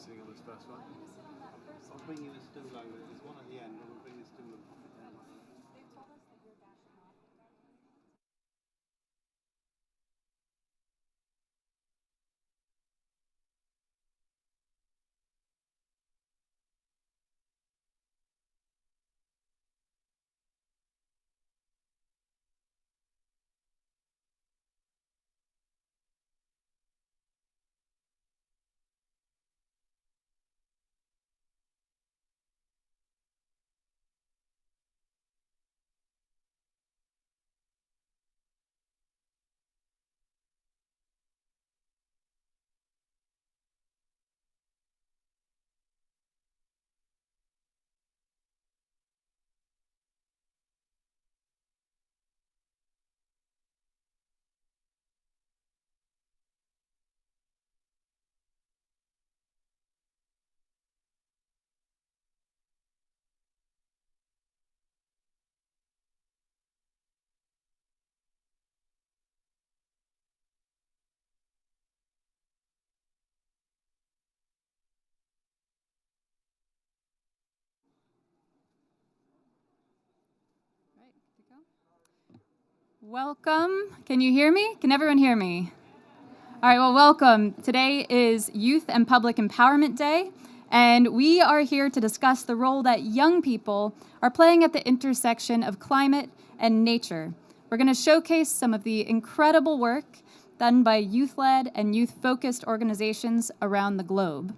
sitting on this first one. I'll bring you a stool over. There's one at the end, and we'll bring the stool over. Welcome. Can you hear me? Can everyone hear me? All right, well, welcome. Today is Youth and Public Empowerment Day, and we are here to discuss the role that young people are playing at the intersection of climate and nature. We're going to showcase some of the incredible work done by youth-led and youth-focused organizations around the globe.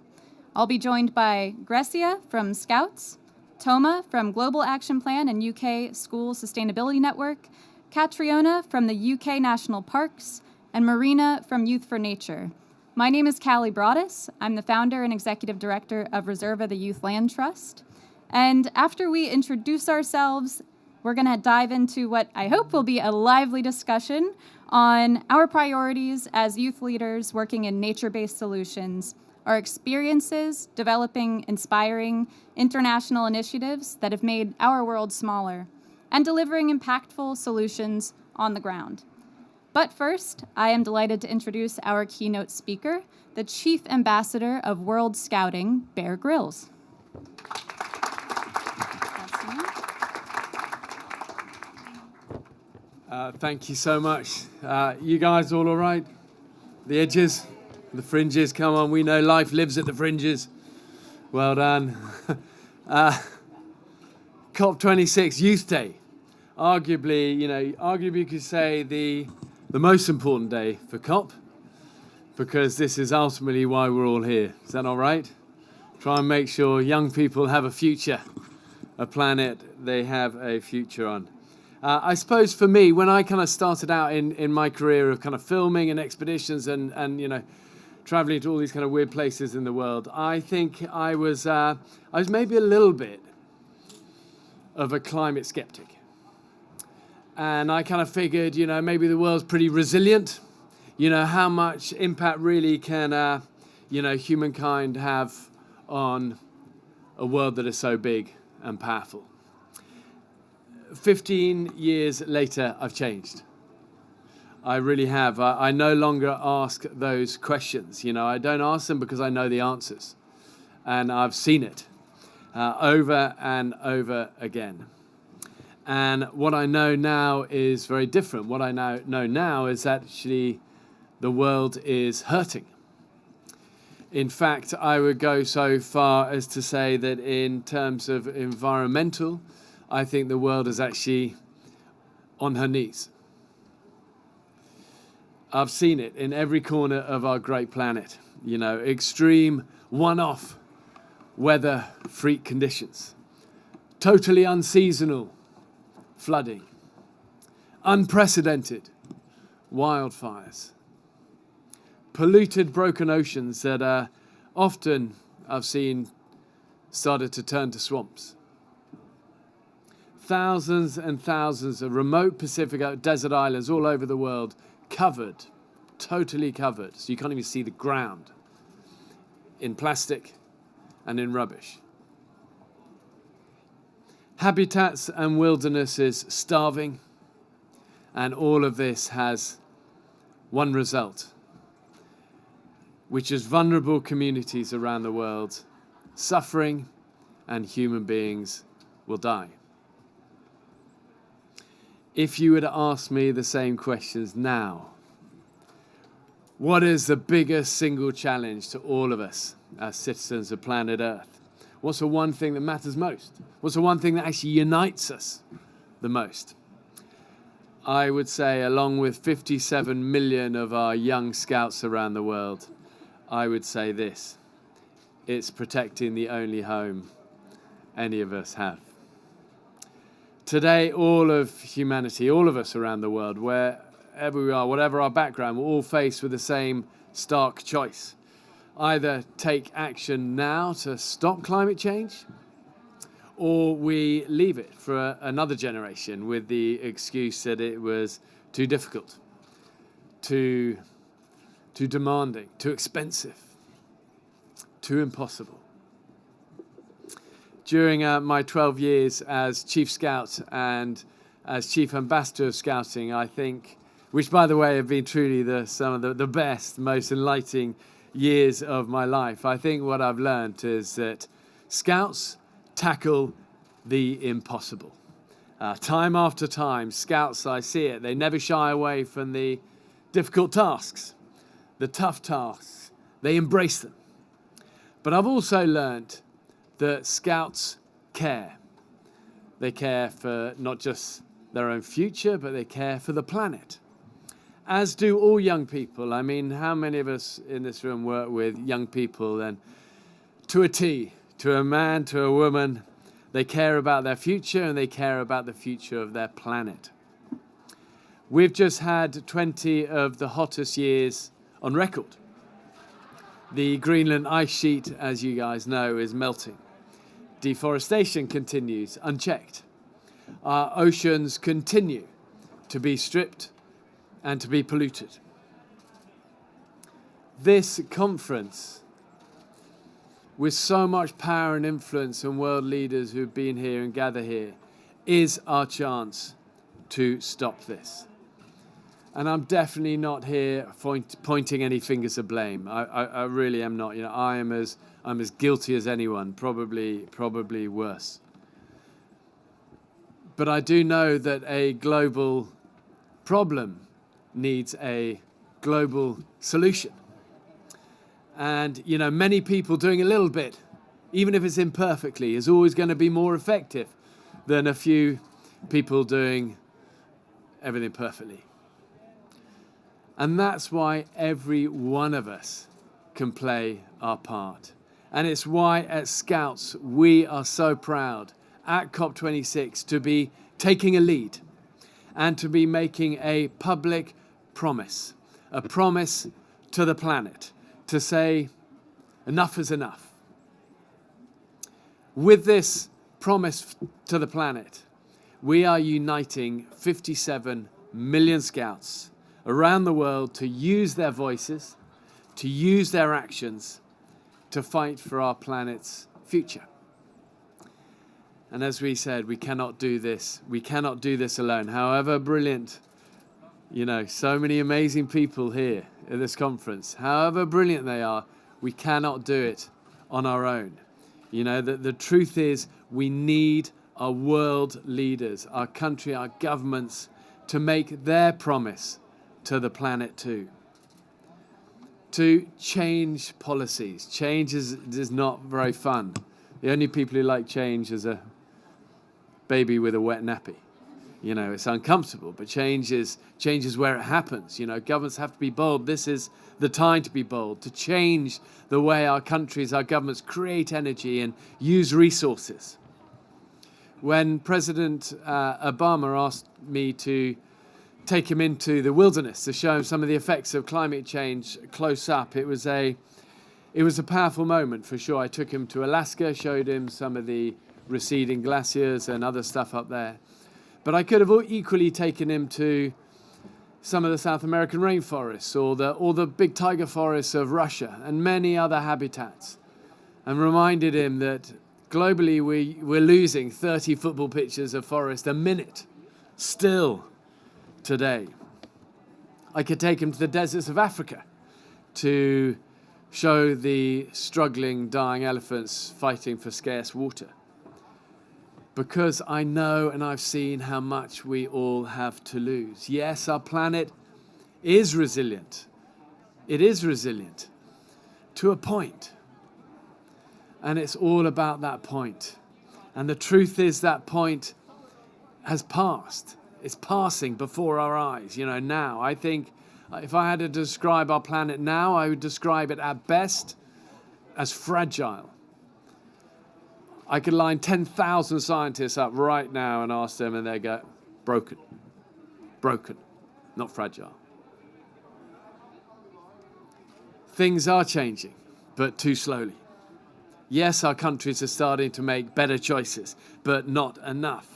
I'll be joined by Grecia from Scouts, Toma from Global Action Plan and UK School Sustainability Network, Catriona from the UK National Parks, and Marina from Youth for Nature. My name is Callie Broaddus. I'm the founder and executive director of Reserva, the Youth Land Trust. And after we introduce ourselves, we're going to dive into what I hope will be a lively discussion on our priorities as youth leaders working in nature-based solutions, our experiences developing inspiring international initiatives that have made our world smaller, and delivering impactful solutions on the ground. But first, I am delighted to introduce our keynote speaker, the Chief Ambassador of World Scouting, Bear Grylls. Thank you so much. You guys all right? The edges, the fringes, come on, we know life lives at the fringes. Well done. COP26, Youth Day. Arguably, you could say the most important day for COP, because this is ultimately why we're all here. Is that all right? Try and make sure young people have a future, a planet they have a future on. I suppose for me, when I kind of started out in my career of kind of filming and expeditions and traveling to all these kind of weird places in the world, I think I was maybe a little bit of a climate skeptic. And I kind of figured, maybe the world's pretty resilient. How much impact really can, humankind have on a world that is so big and powerful? 15 years later, I've changed. I really have. I no longer ask those questions. I don't ask them because I know the answers. And I've seen it over and over again. And what I know now is very different. What I know now is that actually the world is hurting. In fact, I would go so far as to say that in terms of environmental, I think the world is actually on her knees. I've seen it in every corner of our great planet. Extreme one-off weather freak conditions, totally unseasonal flooding, unprecedented wildfires, polluted broken oceans that often I've seen started to turn to swamps. Thousands and thousands of remote Pacific desert islands all over the world covered, totally covered, so you can't even see the ground, in plastic and in rubbish. Habitats and wildernesses starving, and all of this has one result. which is vulnerable communities around the world, suffering, and human beings will die. If you were to ask me the same questions now, what is the biggest single challenge to all of us as citizens of planet Earth? What's the one thing that matters most? What's the one thing that actually unites us the most? I would say, along with 57 million of our young scouts around the world, I would say this: it's protecting the only home any of us have. Today, all of humanity, all of us around the world, wherever we are, whatever our background, we're all faced with the same stark choice. Either take action now to stop climate change, or we leave it for another generation with the excuse that it was too difficult, too demanding, too expensive, too impossible. During my 12 years as Chief Scout and as Chief Ambassador of Scouting, I think, which by the way have been truly some of the best, most enlightening years of my life, I think what I've learned is that Scouts tackle the impossible. Time after time, Scouts, I see it, they never shy away from the difficult tasks, the tough tasks. They embrace them. But I've also learned that Scouts care. They care for not just their own future, but they care for the planet. As do all young people. I mean, how many of us in this room work with young people? And to a T, to a man, to a woman, they care about their future and they care about the future of their planet. We've just had 20 of the hottest years on record. The Greenland ice sheet, as you guys know, is melting. Deforestation continues unchecked. Our oceans continue to be stripped and to be polluted. This conference, with so much power and influence and world leaders who've been here and gather here, is our chance to stop this. And I'm definitely not here pointing any fingers of blame. I really am not. You know, I'm as guilty as anyone, probably worse. But I do know that a global problem needs a global solution. And, you know, many people doing a little bit, even if it's imperfectly, is always going to be more effective than a few people doing everything perfectly. And that's why every one of us can play our part. And it's why at Scouts we are so proud at COP26 to be taking a lead and to be making a public promise, a promise to the planet, to say enough is enough. With this promise to the planet, we are uniting 57 million Scouts around the world to use their voices, to use their actions, to fight for our planet's future. And as we said, we cannot do this. We cannot do this alone. However brilliant, you know, so many amazing people here at this conference, however brilliant they are, we cannot do it on our own. You know, the truth is we need our world leaders, our country, our governments to make their promise to the planet too. To change policies. Change is not very fun. The only people who like change is a baby with a wet nappy. You know, it's uncomfortable, but change is where it happens. You know, governments have to be bold. This is the time to be bold, to change the way our countries, our governments create energy and use resources. When President Obama asked me to take him into the wilderness to show him some of the effects of climate change close up, it was a powerful moment for sure. I took him to Alaska, showed him some of the receding glaciers and other stuff up there. But I could have equally taken him to some of the South American rainforests or the big tiger forests of Russia and many other habitats, and reminded him that globally we're losing 30 football pitches of forest a minute still today. I could take him to the deserts of Africa to show the struggling, dying elephants fighting for scarce water. Because I know and I've seen how much we all have to lose. Yes, our planet is resilient. It is resilient to a point. And it's all about that point. And the truth is that point has passed. It's passing before our eyes. You know, now, I think if I had to describe our planet now, I would describe it at best as fragile. I could line 10,000 scientists up right now and ask them, and they go, broken, not fragile. Things are changing, but too slowly. Yes, our countries are starting to make better choices, but not enough.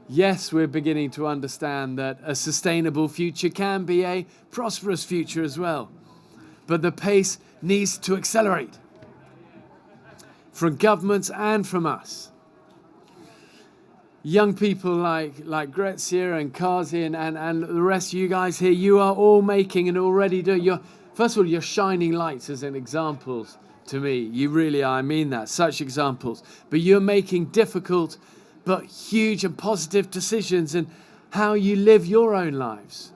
Yes, we're beginning to understand that a sustainable future can be a prosperous future as well. But the pace needs to accelerate. From governments and from us. Young people like Gretsia and Kazi and the rest of you guys here, you are all making and already doing. First of all, you're shining lights as an examples to me. You really are, I mean that, such examples. But you're making difficult but huge and positive decisions in how you live your own lives.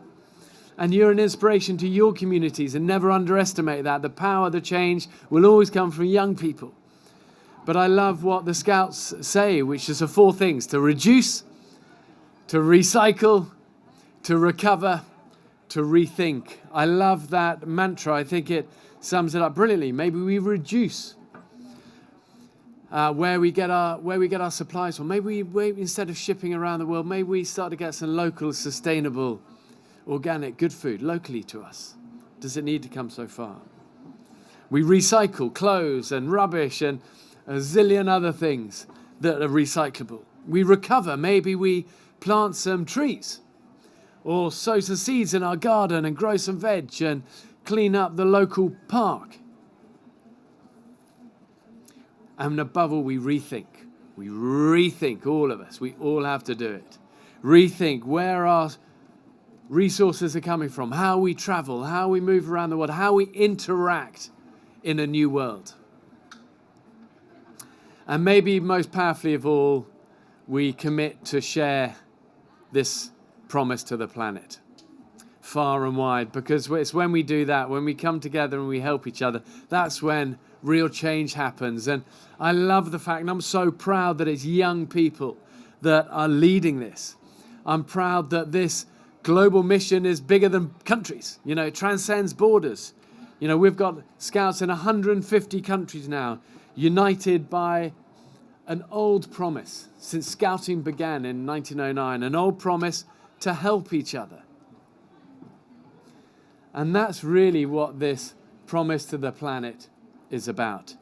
And you're an inspiration to your communities, and never underestimate that. The power, the change will always come from young people. But I love what the Scouts say, which is the 4 things: to reduce, to recycle, to recover, to rethink. I love that mantra. I think it sums it up brilliantly. Maybe we reduce where we get our supplies from. Maybe we, instead of shipping around the world, maybe we start to get some local, sustainable, organic, good food locally to us. Does it need to come so far? We recycle clothes and rubbish and a zillion other things that are recyclable. We recover. Maybe we plant some trees or sow some seeds in our garden and grow some veg and clean up the local park. And above all, we rethink. We rethink, all of us. We all have to do it. Rethink where our resources are coming from, how we travel, how we move around the world, how we interact in a new world. And maybe most powerfully of all, we commit to share this promise to the planet, far and wide, because it's when we do that, when we come together and we help each other, that's when real change happens. And I love the fact, and I'm so proud that it's young people that are leading this. I'm proud that this global mission is bigger than countries. You know, it transcends borders. You know, we've got Scouts in 150 countries now, united by an old promise since Scouting began in 1909, an old promise to help each other. And that's really what this promise to the planet is about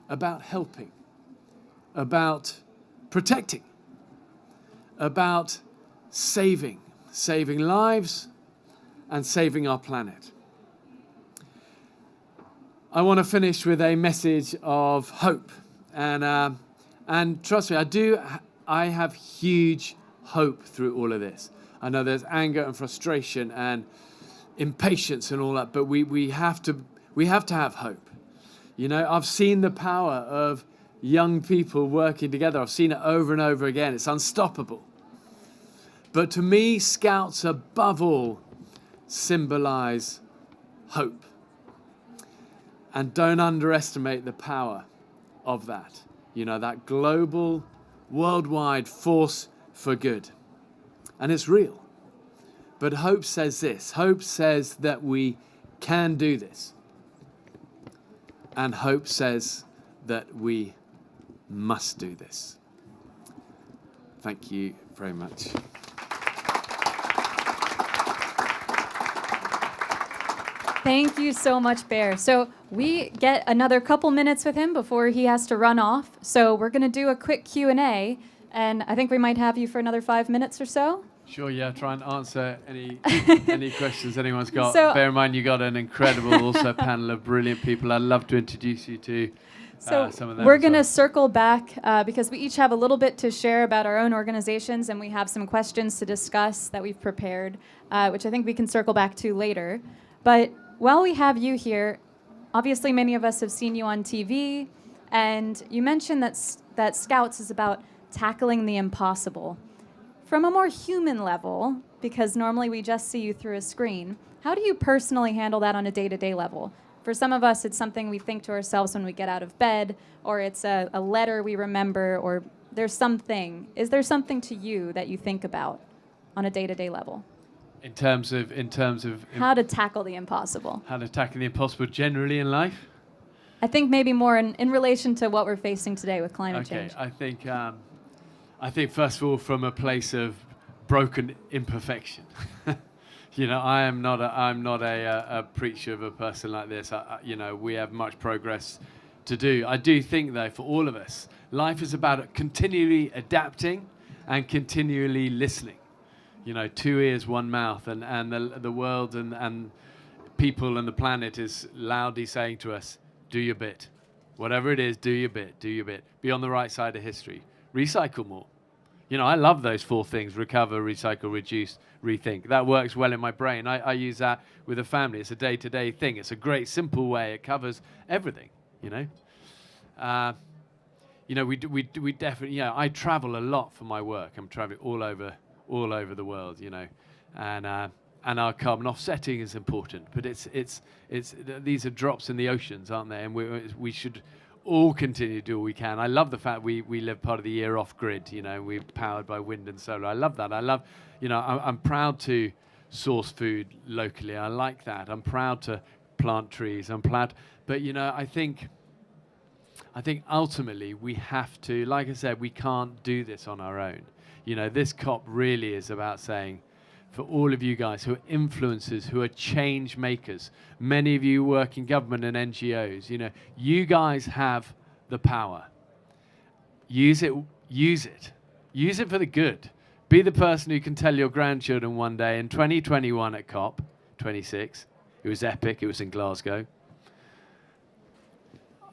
helping, about protecting, about saving lives and saving our planet. I want to finish with a message of hope. And trust me, I have huge hope through all of this. I know there's anger and frustration and impatience and all that, but we have to have hope. You know, I've seen the power of young people working together. I've seen it over and over again. It's unstoppable. But to me, Scouts above all symbolize hope. And don't underestimate the power of that. You know, that global, worldwide force for good. And it's real. But hope says this. Hope says that we can do this. And hope says that we must do this. Thank you very much. Thank you so much, Bear. So we get another couple minutes with him before he has to run off. So we're going to do a quick Q&A, and I think we might have you for another 5 minutes or so. Sure, yeah, try and answer any questions anyone's got. So, bear in mind, you got an incredible also panel of brilliant people. I'd love to introduce you to some of them. We're going to circle back because we each have a little bit to share about our own organizations, and we have some questions to discuss that we've prepared, which I think we can circle back to later. But while we have you here, obviously many of us have seen you on TV, and you mentioned that Scouts is about tackling the impossible. From a more human level, because normally we just see you through a screen, how do you personally handle that on a day-to-day level? For some of us, it's something we think to ourselves when we get out of bed, or it's a letter we remember, or there's something. Is there something to you that you think about on a day-to-day level? In terms of How to tackle the impossible. how to tackle the impossible generally in life. I think maybe more in relation to what we're facing today with climate Okay, change. I think first of all from a place of broken imperfection. You know, I'm not a preacher of a person like this. You know, we have much progress to do. I do think though, for all of us, life is about continually adapting and continually listening. You know, 2 ears, 1 mouth, and the world and people and the planet is loudly saying to us, do your bit. Whatever it is, do your bit, do your bit. Be on the right side of history. Recycle more. You know, I love those 4 things: recover, recycle, reduce, rethink. That works well in my brain. I use that with a family. It's a day-to-day thing. It's a great, simple way. It covers everything, you know. You know, we definitely, you know, I travel a lot for my work. I'm traveling all over the world, you know, and our carbon offsetting is important. But these are drops in the oceans, aren't they? And we should all continue to do all we can. I love the fact we live part of the year off grid. You know, we're powered by wind and solar. I love that. I love, you know, I'm proud to source food locally. I like that. I'm proud to plant trees. I'm proud, but you know, I think ultimately we have to, like I said, we can't do this on our own. You know, this COP really is about saying, for all of you guys who are influencers, who are change makers, many of you work in government and NGOs, you know, you guys have the power. Use it, use it. Use it for the good. Be the person who can tell your grandchildren one day in 2021 at COP 26, it was epic, it was in Glasgow,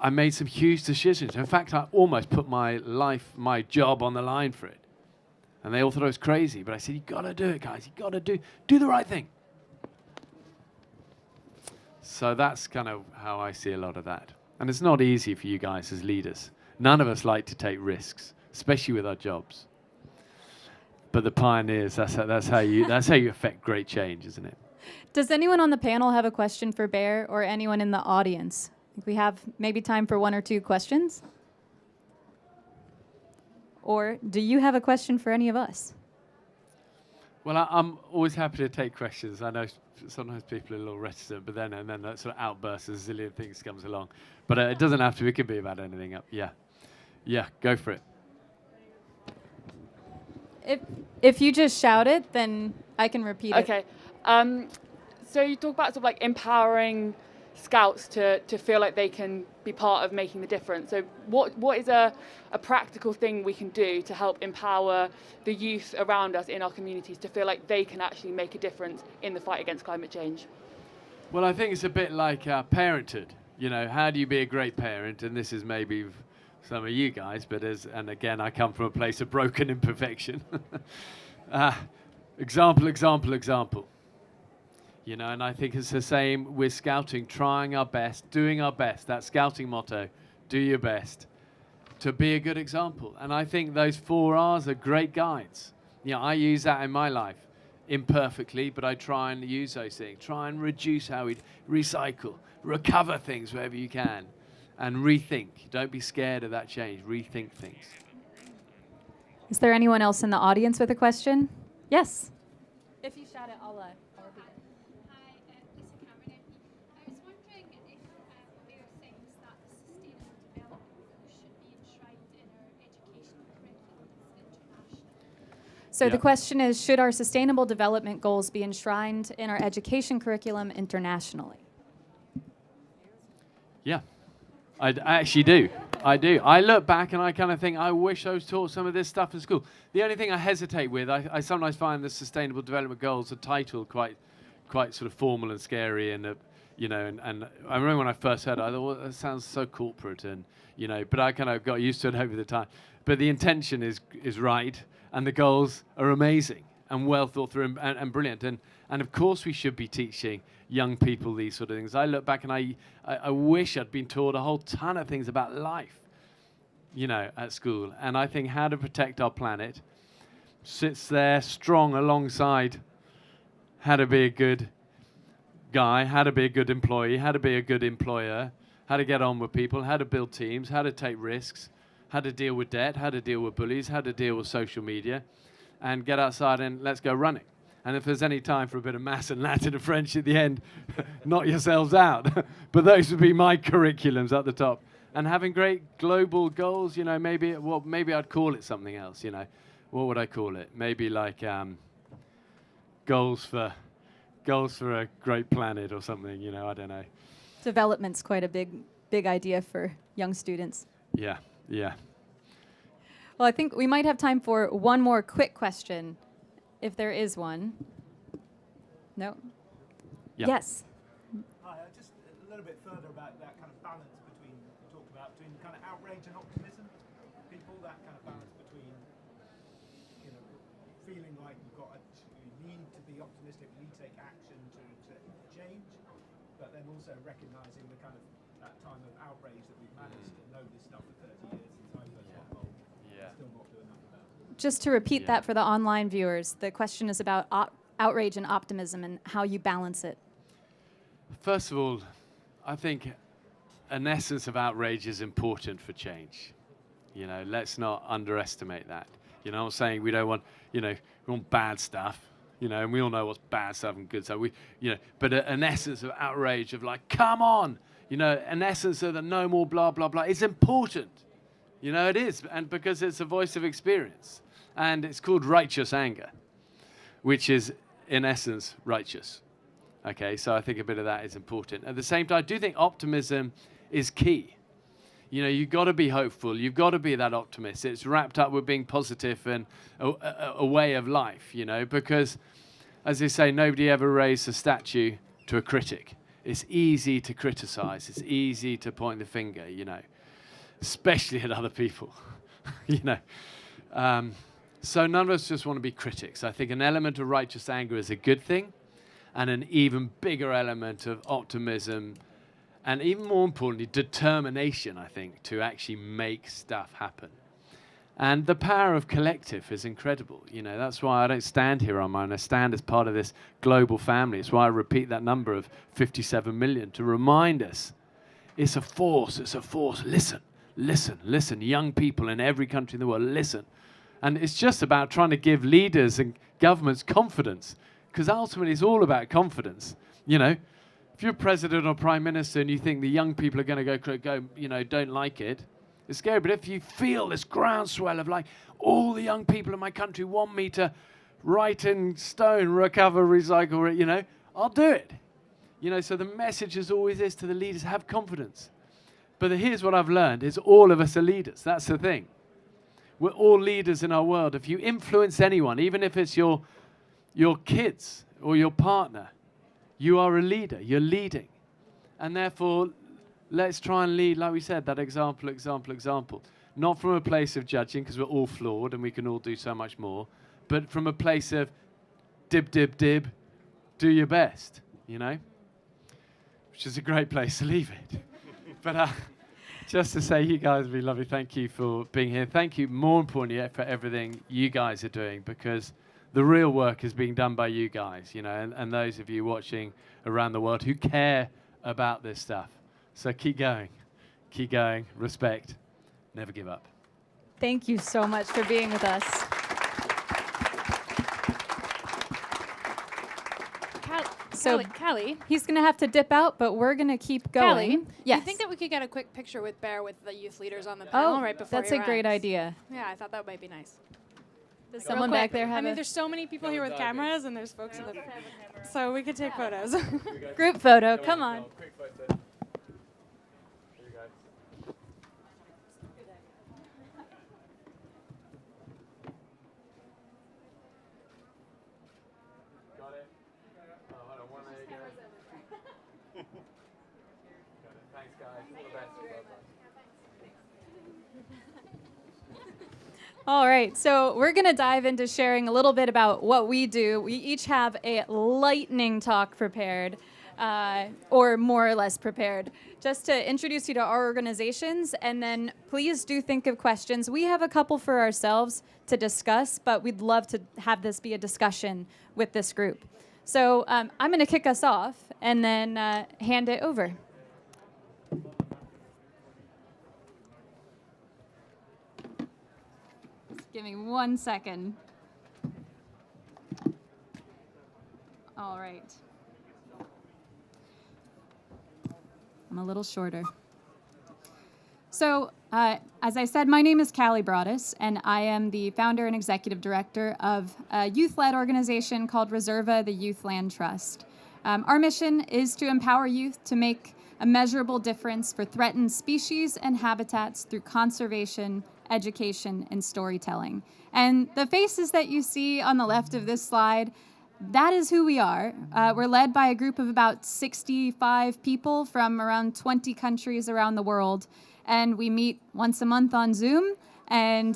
I made some huge decisions. In fact, I almost put my life, my job on the line for it. And they all thought I was crazy, but I said, you gotta do it, guys. You gotta do the right thing. So that's kind of how I see a lot of that. And it's not easy for you guys as leaders. None of us like to take risks, especially with our jobs. But the pioneers, that's how you affect great change, isn't it? Does anyone on the panel have a question for Bear, or anyone in the audience? I think we have maybe time for 1 or 2 questions. Or do you have a question for any of us? Well, I'm always happy to take questions. I know sometimes people are a little reticent, but then that sort of outburst, a zillion things comes along. But it doesn't have to. It could be about anything. Yeah, go for it. If you just shout it, then I can repeat it. Okay. So you talk about sort of like empowering Scouts to feel like they can be part of making the difference. So what is a practical thing we can do to help empower the youth around us in our communities to feel like they can actually make a difference in the fight against climate change? Well, I think it's a bit like parenthood. You know, how do you be a great parent? And this is maybe some of you guys, but and again, I come from a place of broken imperfection. Example. You know, and I think it's the same with scouting, trying our best, doing our best. That scouting motto, do your best, to be a good example. And I think those 4 R's are great guides. You know, I use that in my life, imperfectly, but I try and use those things. Try and reduce how we recycle, recover things wherever you can, and rethink. Don't be scared of that change. Rethink things. Is there anyone else in the audience with a question? Yes. If you shout it, I'll repeat it. I was wondering if there are things that sustainable development should be enshrined in our education curriculums internationally. So the question is, should our sustainable development goals be enshrined in our education curriculum internationally? Yeah, I actually do. I do. I look back and I kind of think, I wish I was taught some of this stuff in school. The only thing I hesitate with, I sometimes find the Sustainable Development Goals are titled quite sort of formal and scary, and you know, and I remember when I first heard it, I thought, well, that sounds so corporate, and you know, but I kind of got used to it over the time. But the intention is right, and the goals are amazing. and well thought through and brilliant. And of course we should be teaching young people these sort of things. I look back and I wish I'd been taught a whole ton of things about life, you know, at school. And I think how to protect our planet sits there strong alongside how to be a good guy, how to be a good employee, how to be a good employer, how to get on with people, how to build teams, how to take risks, how to deal with debt, how to deal with bullies, how to deal with social media, and get outside and let's go running. And if there's any time for a bit of maths and Latin and French at the end, knock yourselves out. But those would be my curriculums at the top. And having great global goals, you know, maybe I'd call it something else, you know. What would I call it? Maybe like goals for a great planet or something, you know, I don't know. Development's quite a big idea for young students. Yeah, yeah. Well, I think we might have time for one more quick question, if there is one. No? Yep. Yes. Hi, just a little bit further about that kind of balance between, you talked about between kind of outrage and optimism. People, that kind of balance between, you know, feeling like you need to be optimistic, you need to take action to change, but then also recognizing the kind of that time of outrage that we've managed to know this stuff for 30 years since I first got involved. Still not doing enough about it. Just to repeat that for the online viewers, the question is about outrage and optimism and how you balance it. First of all, I think an essence of outrage is important for change. You know, let's not underestimate that. You know, I'm saying we don't want, you know, we want bad stuff, you know, and we all know what's bad stuff and good stuff. But an essence of outrage of like, come on, you know, an essence of the no more blah, blah, blah. It's important. You know, it is, and because it's a voice of experience. And it's called righteous anger, which is, in essence, righteous. Okay, so I think a bit of that is important. At the same time, I do think optimism is key. You know, you've got to be hopeful. You've got to be that optimist. It's wrapped up with being positive and a way of life, you know, because, as they say, nobody ever raised a statue to a critic. It's easy to criticize. It's easy to point the finger, you know, especially at other people, you know. So none of us just want to be critics. I think an element of righteous anger is a good thing, and an even bigger element of optimism, and even more importantly, determination, I think, to actually make stuff happen. And the power of collective is incredible. You know, that's why I don't stand here on my own. I stand as part of this global family. It's why I repeat that number of 57 million, to remind us it's a force, it's a force. Listen, listen, listen. Young people in every country in the world, listen. And it's just about trying to give leaders and governments confidence, because ultimately it's all about confidence. You know, if you're president or prime minister and you think the young people are going to go, you know, don't like it, it's scary. But if you feel this groundswell of like, all the young people in my country want me to write in stone, recover, recycle, you know, I'll do it. You know, so the message is always is to the leaders, have confidence. But here's what I've learned, is all of us are leaders. That's the thing. We're all leaders in our world. If you influence anyone, even if it's your kids or your partner, you are a leader. You're leading. And therefore, let's try and lead, like we said, that example. Not from a place of judging, because we're all flawed and we can all do so much more, but from a place of dib, dib, dib, do your best, you know? Which is a great place to leave it. But just to say, you guys have been lovely. Thank you for being here. Thank you, more importantly, for everything you guys are doing, because the real work is being done by you guys, you know, and those of you watching around the world who care about this stuff. So keep going, respect, never give up. Thank you so much for being with us. So Callie, he's going to have to dip out, but we're going to keep going. Callie, Yes. do you think that we could get a quick picture with Bear with the youth leaders on the panel right before that's he a great runs? idea. Yeah, I thought that might be nice. Does Real someone quick. back there have I mean, a there's so many people here with cameras, and there's folks in the... So we could take photos. group photo? Come on. Quick photo. Here you go. Got it? Oh, hold on, one there you go. Got it. Thanks, guys. All the best. All right, so we're going to dive into sharing a little bit about what we do. We each have a lightning talk prepared, or more or less prepared, just to introduce you to our organizations, and then please do think of questions. We have a couple for ourselves to discuss, but we'd love to have this be a discussion with this group. So I'm going to kick us off and then hand it over. Give me 1 second. All right. I'm a little shorter. So, as I said, my name is Callie Broaddus, and I am the founder and executive director of a youth-led organization called Reserva, the Youth Land Trust. Our mission is to empower youth to make a measurable difference for threatened species and habitats through conservation, education, and storytelling. And the faces that you see on the left of this slide, that is who we are. We're led by a group of about 65 people from around 20 countries around the world. And we meet once a month on Zoom, and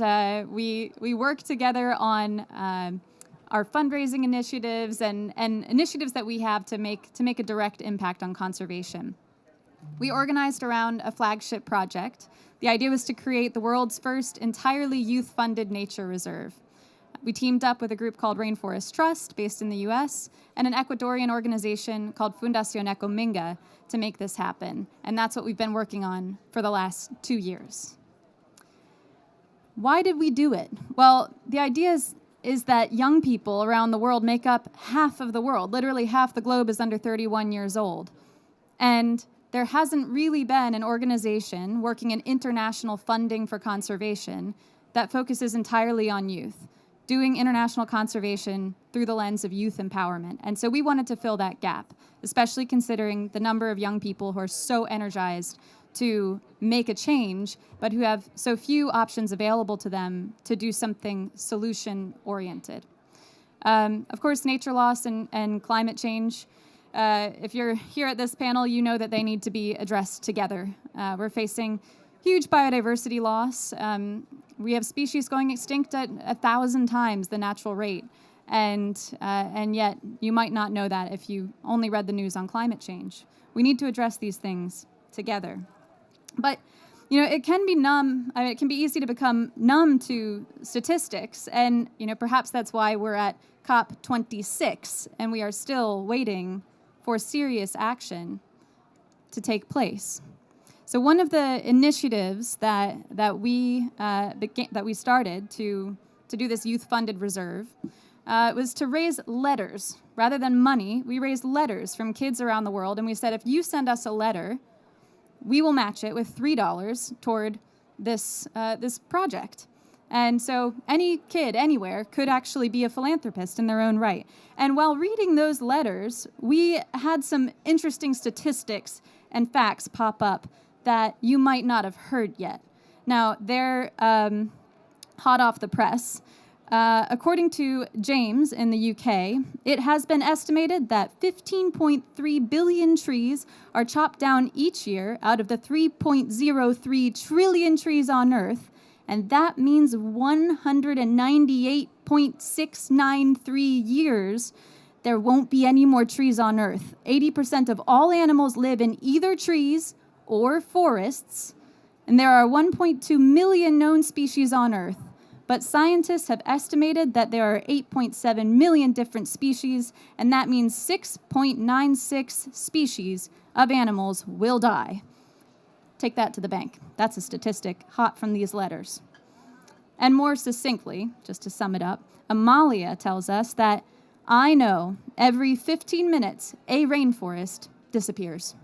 we work together on our fundraising initiatives and initiatives that we have to make a direct impact on conservation. We organized around a flagship project. The idea was to create the world's first entirely youth-funded nature reserve. We teamed up with a group called Rainforest Trust, based in the US, and an Ecuadorian organization called Fundación Ecominga to make this happen. And that's what we've been working on for the last 2 years. Why did we do it? Well, the idea is that young people around the world make up half of the world. Literally half the globe is under 31 years old. And there hasn't really been an organization working in international funding for conservation that focuses entirely on youth, doing international conservation through the lens of youth empowerment. And so we wanted to fill that gap, especially considering the number of young people who are so energized to make a change, but who have so few options available to them to do something solution-oriented. Of course, nature loss and climate change, if you're here at this panel, you know that they need to be addressed together. We're facing huge biodiversity loss. We have species going extinct at 1,000 times the natural rate. And yet, you might not know that if you only read the news on climate change. We need to address these things together. But, you know, it can be it can be easy to become numb to statistics. And, you know, perhaps that's why we're at COP26 and we are still waiting for serious action to take place. So one of the initiatives that we started to do this youth-funded reserve was to raise letters. Rather than money, we raised letters from kids around the world, and we said, if you send us a letter, we will match it with $3 toward this project. And so any kid anywhere could actually be a philanthropist in their own right. And while reading those letters, we had some interesting statistics and facts pop up that you might not have heard yet. Now, they're hot off the press. According to James in the UK, it has been estimated that 15.3 billion trees are chopped down each year out of the 3.03 trillion trees on Earth, and that means 198.693 years there won't be any more trees on Earth. 80% of all animals live in either trees or forests, and there are 1.2 million known species on Earth. But scientists have estimated that there are 8.7 million different species, and that means 6.96 species of animals will die. Take that to the bank. That's a statistic hot from these letters. And more succinctly, just to sum it up, Amalia tells us that I know every 15 minutes a rainforest disappears.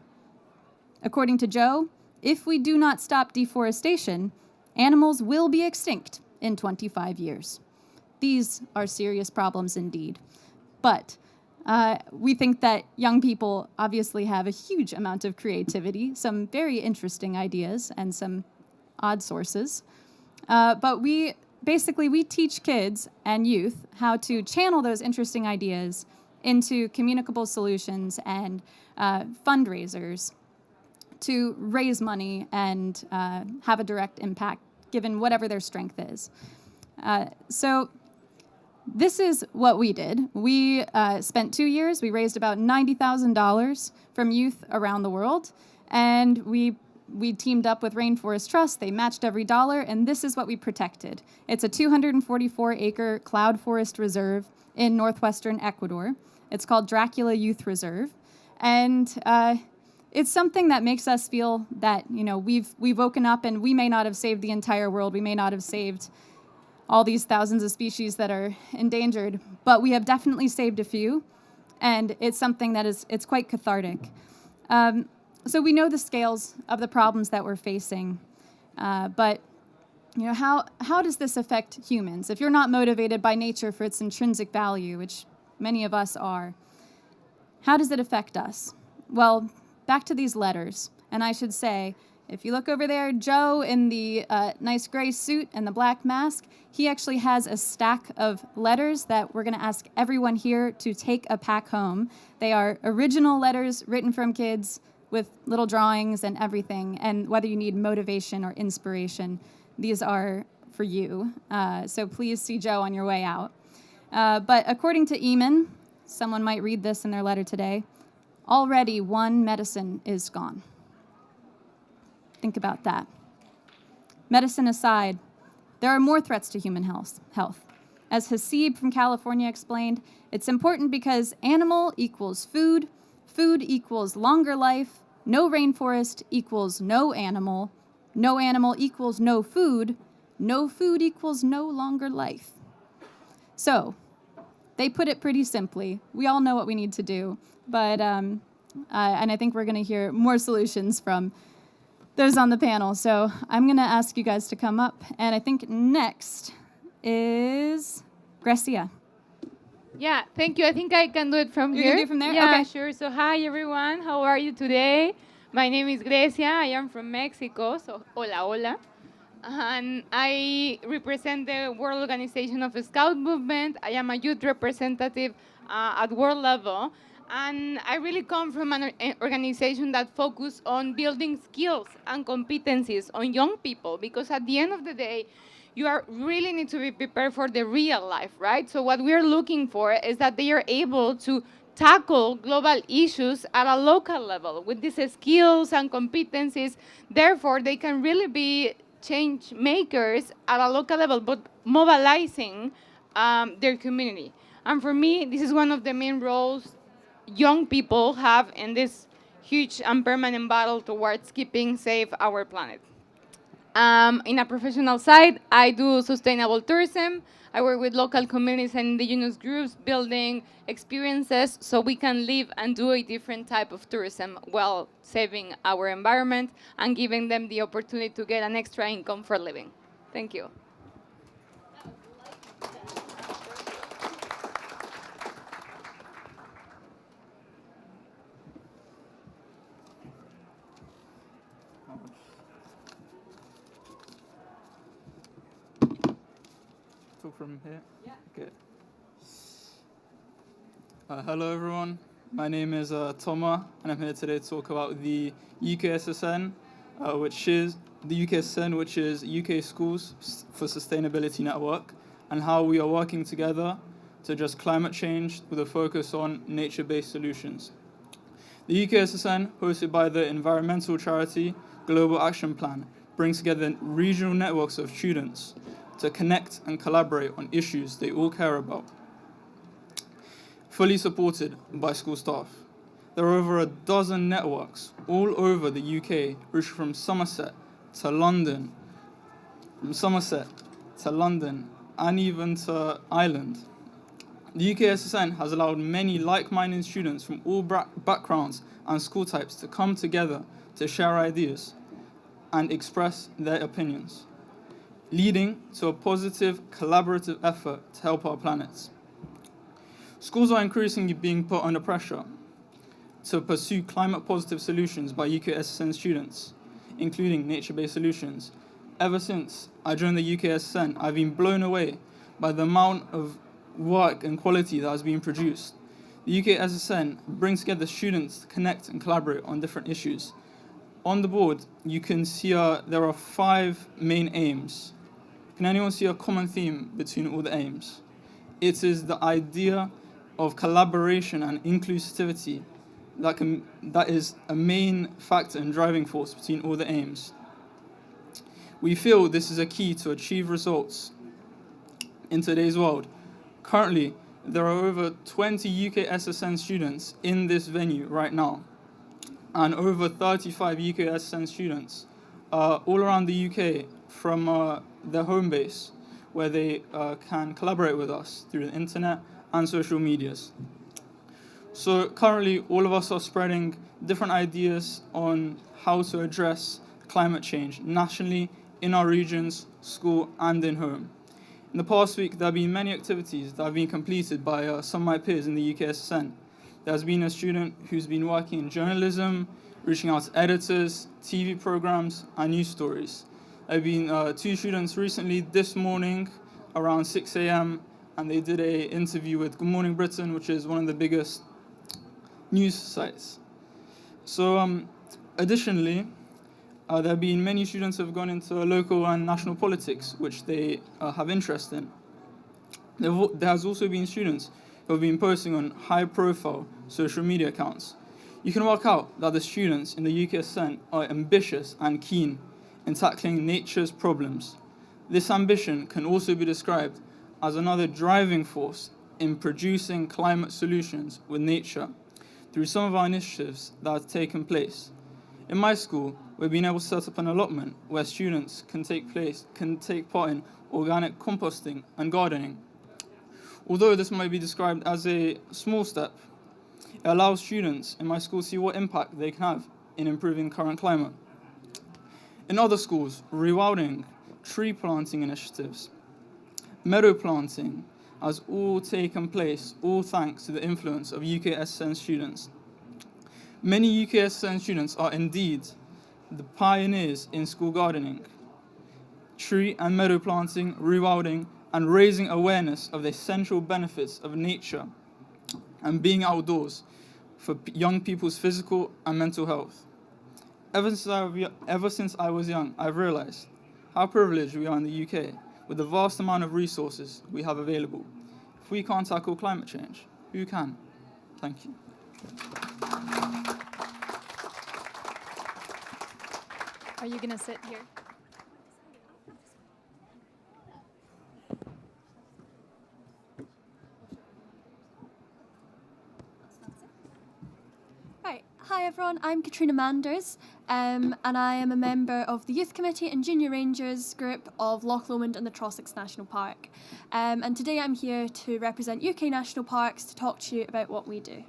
According to Joe, if we do not stop deforestation, animals will be extinct in 25 years. These are serious problems indeed. But we think that young people obviously have a huge amount of creativity, some very interesting ideas, and some odd sources. But we teach kids and youth how to channel those interesting ideas into communicable solutions and fundraisers to raise money and have a direct impact given whatever their strength is. So this is what we did. We spent 2 years. We raised about $90,000 from youth around the world, and we teamed up with Rainforest Trust. They matched every dollar, and this is what we protected. It's a 244-acre cloud forest reserve in northwestern Ecuador. It's called Dracula Youth Reserve, and it's something that makes us feel that, you know, we've woken up, and we may not have saved the entire world. We may not have saved all these thousands of species that are endangered, but we have definitely saved a few, and it's something that it's quite cathartic. So we know the scales of the problems that we're facing, but you know, how does this affect humans? If you're not motivated by nature for its intrinsic value, which many of us are, how does it affect us? Well, back to these letters, and I should say, if you look over there, Joe in the nice gray suit and the black mask, he actually has a stack of letters that we're going to ask everyone here to take a pack home. They are original letters written from kids with little drawings and everything, and whether you need motivation or inspiration, these are for you. So please see Joe on your way out. But according to Eamon, someone might read this in their letter today, already one medicine is gone. Think about that. Medicine aside, there are more threats to human health. As Hasib from California explained, it's important because animal equals food, food equals longer life, no rainforest equals no animal equals no food equals no longer life. So, they put it pretty simply. We all know what we need to do, but and I think we're going to hear more solutions from those on the panel. So I'm going to ask you guys to come up, and I think next is Grecia. Yeah, thank you. I think I can do it from You here. can do it from there? Yeah, Okay. sure. So hi, everyone. How are you today? My name is Grecia. I am from Mexico. So hola, hola. And I represent the World Organization of the Scout Movement. I am a youth representative at world level. And I really come from an organization that focuses on building skills and competencies on young people, because at the end of the day, you really need to be prepared for the real life, right? So what we're looking for is that they are able to tackle global issues at a local level with these skills and competencies. Therefore, they can really be change makers at a local level, but mobilizing their community. And for me, this is one of the main roles young people have in this huge and permanent battle towards keeping safe our planet. In a professional side, I do sustainable tourism. I work with local communities and indigenous groups building experiences so we can live and do a different type of tourism while saving our environment and giving them the opportunity to get an extra income for living. Thank you. Talk from here? Yeah. Okay. Hello, everyone. My name is Toma, and I'm here today to talk about the UKSEN, which is UK Schools for Sustainability Network, and how we are working together to address climate change with a focus on nature-based solutions. The UKSEN, hosted by the environmental charity Global Action Plan, brings together regional networks of students to connect and collaborate on issues they all care about. Fully supported by school staff. There are over a dozen networks all over the UK, reaching from Somerset to London, and even to Ireland. The UKSEN has allowed many like-minded students from all backgrounds and school types to come together to share ideas and express their opinions, leading to a positive, collaborative effort to help our planet. Schools are increasingly being put under pressure to pursue climate-positive solutions by UKSEN students, including nature-based solutions. Ever since I joined the UKSEN, I've been blown away by the amount of work and quality that has been produced. The UKSEN brings together students to connect and collaborate on different issues. On the board, you can see there are 5 main aims. can anyone see a common theme between all the aims? It is the idea of collaboration and inclusivity that is a main factor and driving force between all the aims. We feel this is a key to achieve results in today's world. Currently, there are over 20 UKSEN students in this venue right now, and over 35 UKSEN students all around the UK from their home base, where they can collaborate with us through the internet and social medias. So currently, all of us are spreading different ideas on how to address climate change nationally, in our regions, school, and in home. In the past week, there have been many activities that have been completed by some of my peers in the UKSEN. There has been a student who's been working in journalism, reaching out to editors, TV programs, and news stories. There have been 2 students recently this morning around 6 a.m., and they did an interview with Good Morning Britain, which is one of the biggest news sites. So additionally, there have been many students who have gone into local and national politics, which they have interest in. There has also been students who have been posting on high-profile social media accounts. You can work out that the students in the UKSEN are ambitious and keen in tackling nature's problems. This ambition can also be described as another driving force in producing climate solutions with nature through some of our initiatives that have taken place. In my school, we've been able to set up an allotment where students can take part in organic composting and gardening. Although this might be described as a small step, it allows students in my school to see what impact they can have in improving current climate. In other schools, rewilding, tree planting initiatives, meadow planting has all taken place, all thanks to the influence of UKSEN students. Many UKSEN students are indeed the pioneers in school gardening, tree and meadow planting, rewilding, and raising awareness of the essential benefits of nature and being outdoors for young people's physical and mental health. Ever since I was young, I've realized how privileged we are in the UK with the vast amount of resources we have available. If we can't tackle climate change, who can? Thank you. Are you going to sit here? Right. Hi everyone, I'm Katrina Manders, and I am a member of the Youth Committee and Junior Rangers group of Loch Lomond and the Trossex National Park. And today I'm here to represent UK National Parks to talk to you about what we do.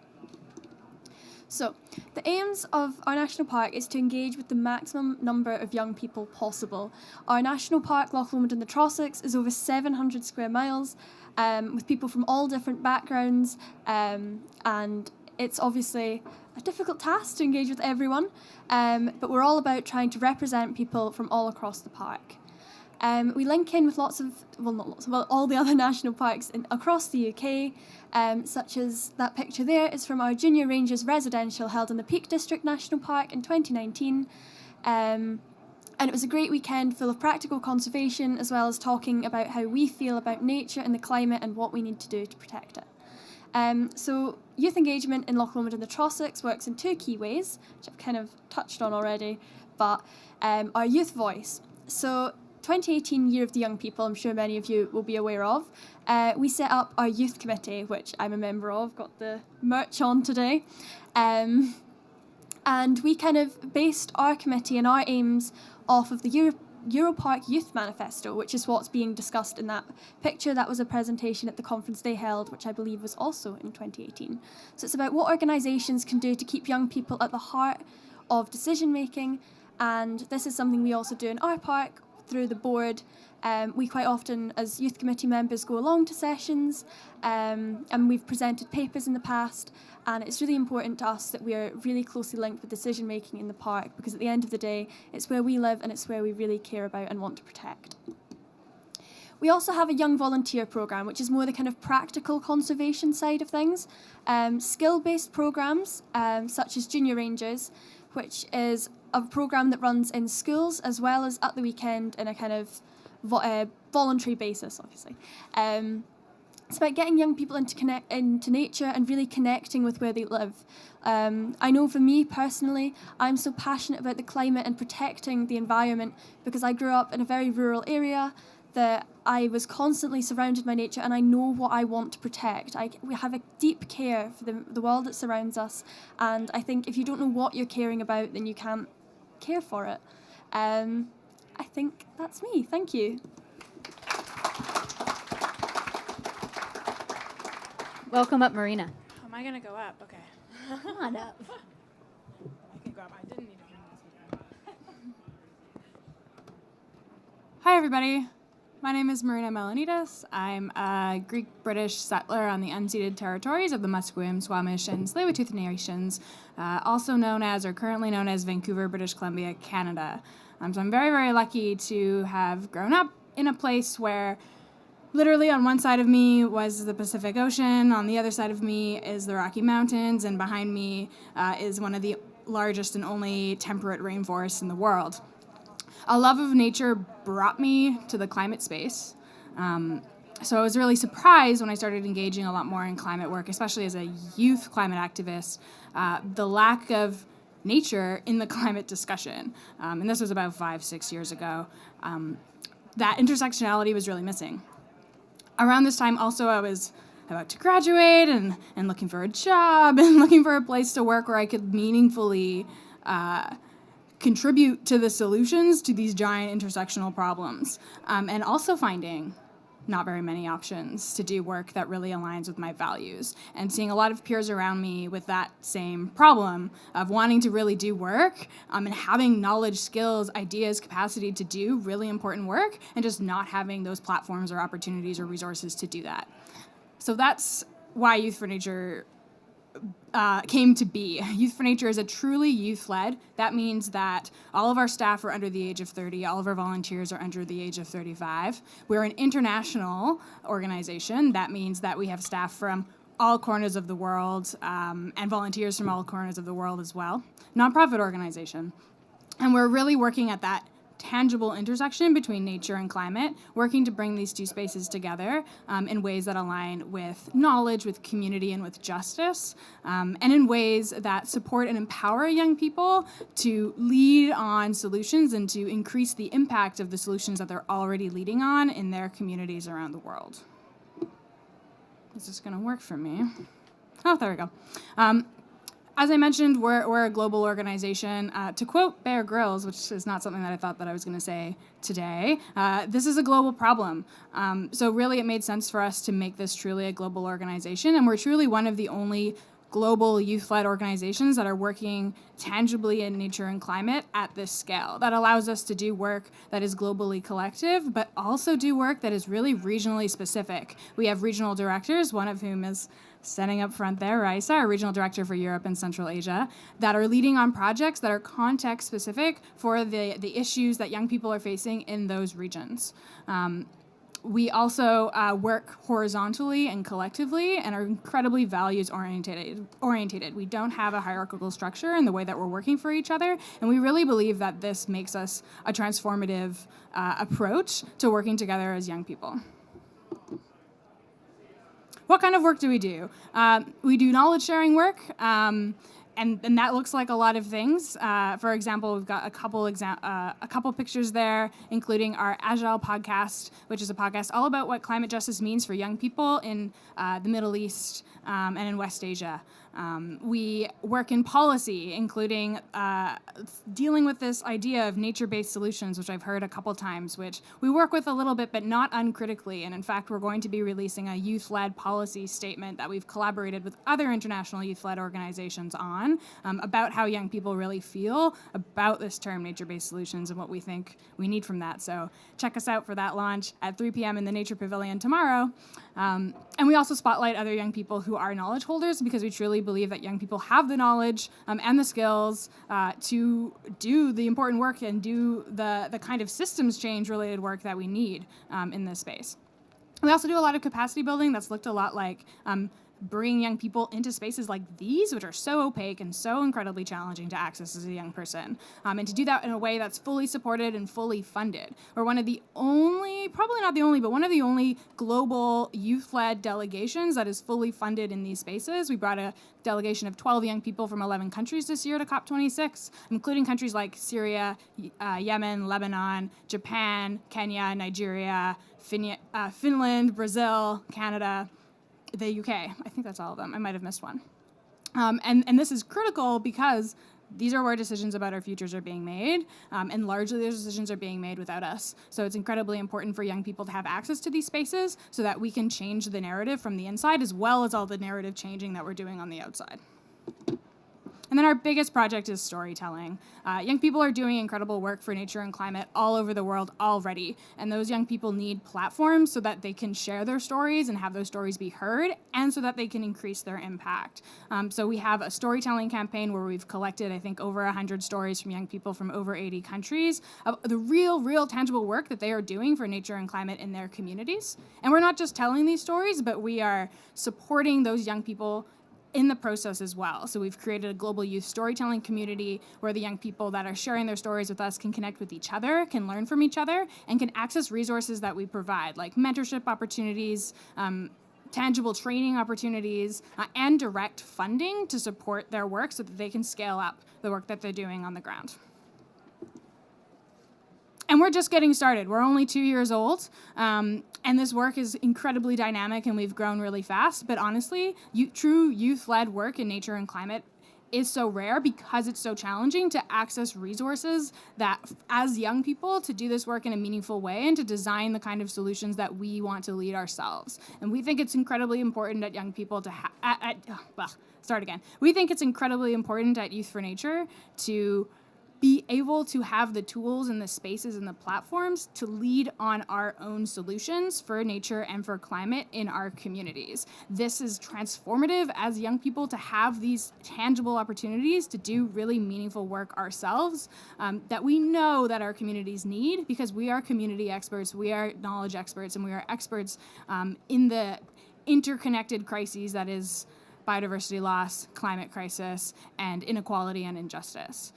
So, the aims of our national park is to engage with the maximum number of young people possible. Our national park, Loch Lomond and the Trossex, is over 700 square miles, with people from all different backgrounds, and it's obviously a difficult task to engage with everyone, but we're all about trying to represent people from all across the park. We link in with all the other national parks across the UK, such as that picture there is from our Junior Rangers residential held in the Peak District National Park in 2019. And it was a great weekend full of practical conservation, as well as talking about how we feel about nature and the climate and what we need to do to protect it. So youth engagement in Loch Lomond and the Trossex works in 2 key ways, which I've kind of touched on already, but our youth voice. So 2018 Year of the Young People, I'm sure many of you will be aware of, we set up our youth committee, which I'm a member of, got the merch on today, and we kind of based our committee and our aims off of the Europark Youth Manifesto, which is what's being discussed in that picture. That was a presentation at the conference they held, which I believe was also in 2018. So it's about what organisations can do to keep young people at the heart of decision making, and this is something we also do in our park through the board. We quite often, as youth committee members, go along to sessions, and we've presented papers in the past, and it's really important to us that we are really closely linked with decision making in the park, because at the end of the day, it's where we live and it's where we really care about and want to protect. We also have a young volunteer programme, which is more the kind of practical conservation side of things. Skill-based programmes, such as Junior Rangers, which is a programme that runs in schools as well as at the weekend in a kind of voluntary basis, obviously. It's about getting young people into nature and really connecting with where they live. I know for me personally, I'm so passionate about the climate and protecting the environment because I grew up in a very rural area that I was constantly surrounded by nature, and I know what I want to protect. We have a deep care for the world that surrounds us, and I think if you don't know what you're caring about, then you can't care for it. I think that's me. Thank you. Welcome up, Marina. Am I gonna go up? Okay. Come on up. I can go up. I didn't need to bring this. Hi, everybody. My name is Marina Melanides. I'm a Greek-British settler on the unceded territories of the Musqueam, Squamish, and Tsleil-Waututh nations, also known as, or currently known as, Vancouver, British Columbia, Canada. So I'm very, very lucky to have grown up in a place where literally on one side of me was the Pacific Ocean, on the other side of me is the Rocky Mountains, and behind me is one of the largest and only temperate rainforests in the world. A love of nature brought me to the climate space. So I was really surprised when I started engaging a lot more in climate work, especially as a youth climate activist, the lack of nature in the climate discussion. And this was about 5-6 years ago. That intersectionality was really missing. Around this time also I was about to graduate and looking for a job and looking for a place to work where I could meaningfully contribute to the solutions to these giant intersectional problems, and also finding not very many options to do work that really aligns with my values, and seeing a lot of peers around me with that same problem of wanting to really do work, and having knowledge, skills, ideas, capacity to do really important work, and just not having those platforms or opportunities or resources to do that. So that's why Youth for Nature came to be. Youth for Nature is a truly youth-led. That means that all of our staff are under the age of 30. All of our volunteers are under the age of 35. We're an international organization. That means that we have staff from all corners of the world, and volunteers from all corners of the world as well. Nonprofit organization. And we're really working at that tangible intersection between nature and climate, working to bring these two spaces together in ways that align with knowledge, with community, and with justice, and in ways that support and empower young people to lead on solutions and to increase the impact of the solutions that they're already leading on in their communities around the world. Is this going to work for me? Oh, there we go. As I mentioned, we're a global organization. To quote Bear Grylls, which is not something that I thought that I was going to say today, this is a global problem. So really it made sense for us to make this truly a global organization, and we're truly one of the only global youth-led organizations that are working tangibly in nature and climate at this scale. That allows us to do work that is globally collective, but also do work that is really regionally specific. We have regional directors, one of whom is standing up front there, Raisa, our regional director for Europe and Central Asia, that are leading on projects that are context-specific for the issues that young people are facing in those regions. We also work horizontally and collectively and are incredibly values-oriented. We don't have a hierarchical structure in the way that we're working for each other, and we really believe that this makes us a transformative approach to working together as young people. What kind of work do we do? We do knowledge-sharing work, and that looks like a lot of things. For example, we've got a couple pictures there, including our Agile podcast, which is a podcast all about what climate justice means for young people in the Middle East and in West Asia. We work in policy, including dealing with this idea of nature-based solutions, which I've heard a couple times, which we work with a little bit, but not uncritically. And in fact, we're going to be releasing a youth-led policy statement that we've collaborated with other international youth-led organizations on, about how young people really feel about this term nature-based solutions and what we think we need from that. So check us out for that launch at 3 p.m. in the Nature Pavilion tomorrow. And we also spotlight other young people who are knowledge holders, because we truly believe that young people have the knowledge and the skills to do the important work and do the kind of systems change related work that we need in this space. We also do a lot of capacity building that's looked a lot like bring young people into spaces like these, which are so opaque and so incredibly challenging to access as a young person, and to do that in a way that's fully supported and fully funded. We're one of the only, probably not the only, but one of the only global youth-led delegations that is fully funded in these spaces. We brought a delegation of 12 young people from 11 countries this year to COP26, including countries like Syria, Yemen, Lebanon, Japan, Kenya, Nigeria, Finland, Brazil, Canada, the UK. I think that's all of them. I might have missed one. And this is critical because these are where decisions about our futures are being made, and largely those decisions are being made without us. So it's incredibly important for young people to have access to these spaces so that we can change the narrative from the inside as well as all the narrative changing that we're doing on the outside. And then our biggest project is storytelling. Young people are doing incredible work for nature and climate all over the world already, and those young people need platforms so that they can share their stories and have those stories be heard, and so that they can increase their impact. So we have a storytelling campaign where we've collected, I think, over 100 stories from young people from over 80 countries of the real tangible work that they are doing for nature and climate in their communities. And we're not just telling these stories, but we are supporting those young people in the process as well. So we've created a global youth storytelling community where the young people that are sharing their stories with us can connect with each other, can learn from each other, and can access resources that we provide, like mentorship opportunities, tangible training opportunities, and direct funding to support their work so that they can scale up the work that they're doing on the ground. And we're just getting started. We're only 2 years old, and this work is incredibly dynamic, and we've grown really fast. But honestly, true youth-led work in nature and climate is so rare because it's so challenging to access resources that, as young people, to do this work in a meaningful way and to design the kind of solutions that we want to lead ourselves. And we think it's incredibly important that young people to We think it's incredibly important at Youth for Nature to be able to have the tools and the spaces and the platforms to lead on our own solutions for nature and for climate in our communities. This is transformative as young people to have these tangible opportunities to do really meaningful work ourselves that we know that our communities need, because we are community experts, we are knowledge experts, and we are experts in the interconnected crises that is biodiversity loss, climate crisis, and inequality and injustice.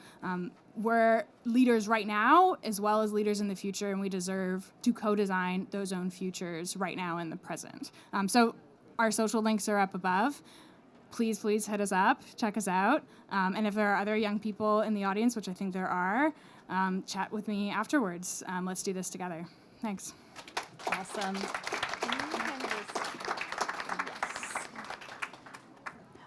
We're leaders right now as well as leaders in the future, and we deserve to co-design those own futures right now in the present. So our social links are up above. Please hit us up, check us out. And if there are other young people in the audience, which I think there are, chat with me afterwards. Let's do this together. Thanks. Awesome.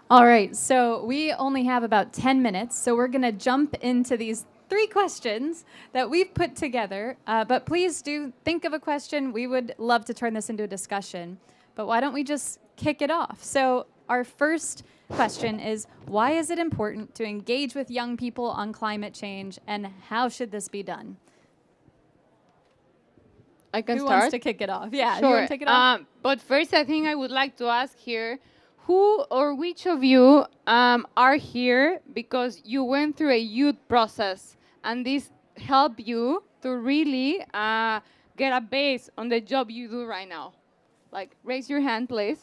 All right, so we only have about 10 minutes, so we're going to jump into these 3 questions that we've put together. But please do think of a question. We would love to turn this into a discussion. But why don't we just kick it off? So our first question is, why is it important to engage with young people on climate change, and how should this be done? I can Who start. wants to kick it off? Yeah, Sure. you want to take it off? But first, I think I would like to ask here, who or which of you are here because you went through a youth process and this helped you to really get a base on the job you do right now? Like, raise your hand, please.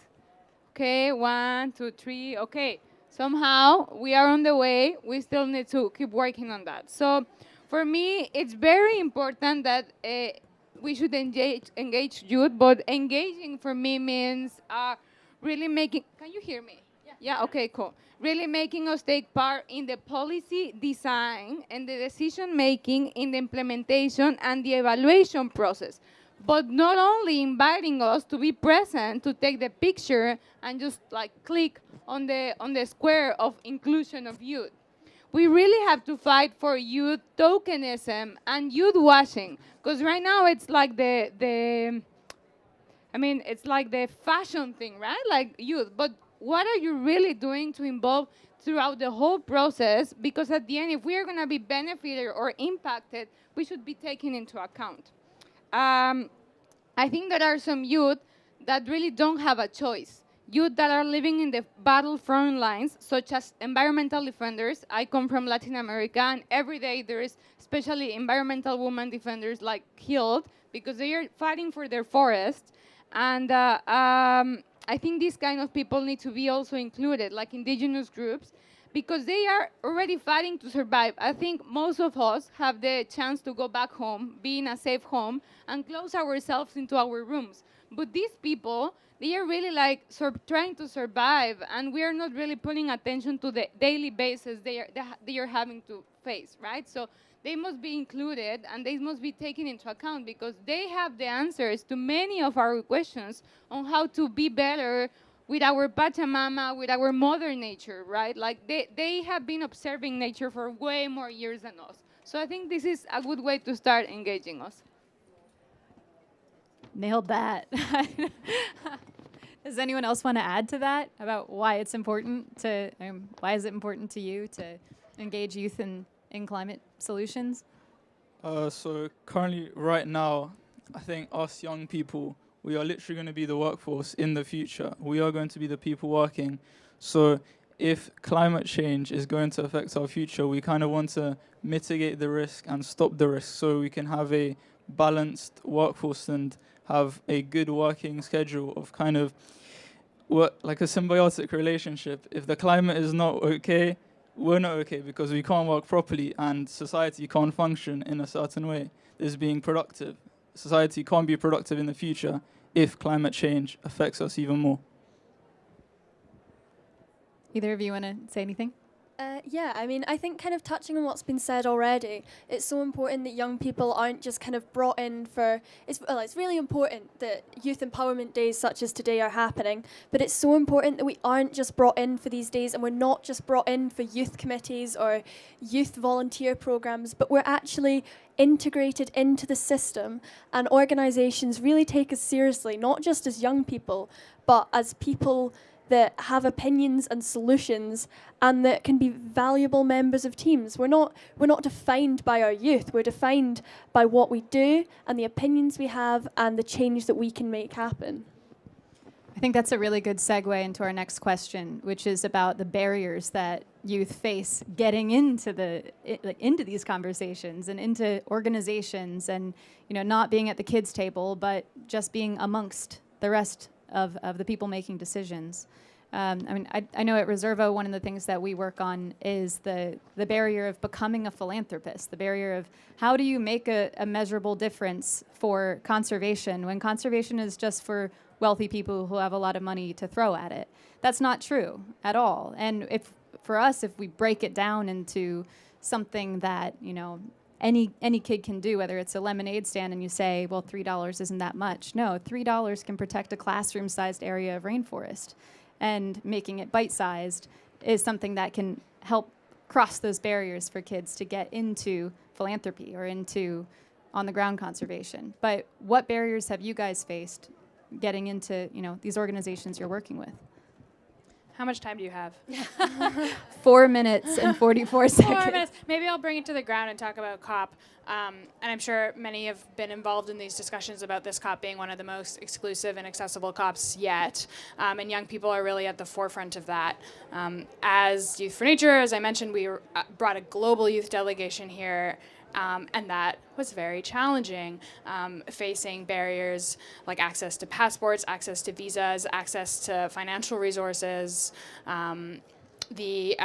Okay, 1, 2, 3. Okay, somehow we are on the way. We still need to keep working on that. So for me, it's very important that we should engage youth, but engaging for me means really making, can you hear me? Yeah, okay, cool. Really making us take part in the policy design and the decision making in the implementation and the evaluation process. But not only inviting us to be present, to take the picture and just like click on the square of inclusion of youth. We really have to fight for youth tokenism and youth washing, because right now it's like it's like the fashion thing, right? Like youth. But what are you really doing to involve throughout the whole process? Because at the end, if we are going to be benefited or impacted, we should be taken into account. I think there are some youth that really don't have a choice. Youth that are living in the battlefront lines, such as environmental defenders. I come from Latin America, and every day there is especially environmental women defenders like killed because they are fighting for their forests. And I think these kind of people need to be also included, like indigenous groups, because they are already fighting to survive. I think most of us have the chance to go back home, be in a safe home, and close ourselves into our rooms. But these people, they are really like trying to survive, and we are not really putting attention to the daily basis they are having to face, right? So they must be included, and they must be taken into account, because they have the answers to many of our questions on how to be better with our Pachamama, with our mother nature, right? Like they have been observing nature for way more years than us. So I think this is a good way to start engaging us. Nailed that. Does anyone else want to add to that about why it's important to, why is it important to you to engage youth in climate solutions? So currently, right now, I think us young people, we are literally going to be the workforce in the future. We are going to be the people working. So if climate change is going to affect our future, we kind of want to mitigate the risk and stop the risk so we can have a balanced workforce and have a good working schedule of kind of like a symbiotic relationship. If the climate is not okay, we're not okay, because we can't work properly and society can't function in a certain way. This being productive. Society can't be productive in the future if climate change affects us even more. Either of you want to say anything? Yeah, I mean, I think kind of touching on what's been said already, it's so important that young people aren't just kind of brought in for, it's really important that youth empowerment days such as today are happening, but it's so important that we aren't just brought in for these days, and we're not just brought in for youth committees or youth volunteer programs, but we're actually integrated into the system, and organisations really take us seriously, not just as young people, but as people that have opinions and solutions and that can be valuable members of teams. We're not defined by our youth, we're defined by what we do and the opinions we have and the change that we can make happen. I think that's a really good segue into our next question, which is about the barriers that youth face getting into these conversations and into organizations, and not being at the kids' table, but just being amongst the rest of the people making decisions. I know at Reserva, one of the things that we work on is the barrier of becoming a philanthropist, the barrier of how do you make a measurable difference for conservation when conservation is just for wealthy people who have a lot of money to throw at it. That's not true at all. And if we break it down into something that, any kid can do, whether it's a lemonade stand and you say, well, $3 isn't that much. No, $3 can protect a classroom-sized area of rainforest. And making it bite-sized is something that can help cross those barriers for kids to get into philanthropy or into on-the-ground conservation. But what barriers have you guys faced getting into, these organizations you're working with? How much time do you have? 4 minutes and 44 seconds. 4 minutes. Maybe I'll bring it to the ground and talk about COP. And I'm sure many have been involved in these discussions about this COP being one of the most exclusive and accessible COPs yet. And young people are really at the forefront of that. As Youth for Nature, as I mentioned, we brought a global youth delegation here. And that was very challenging, facing barriers like access to passports, access to visas, access to financial resources, the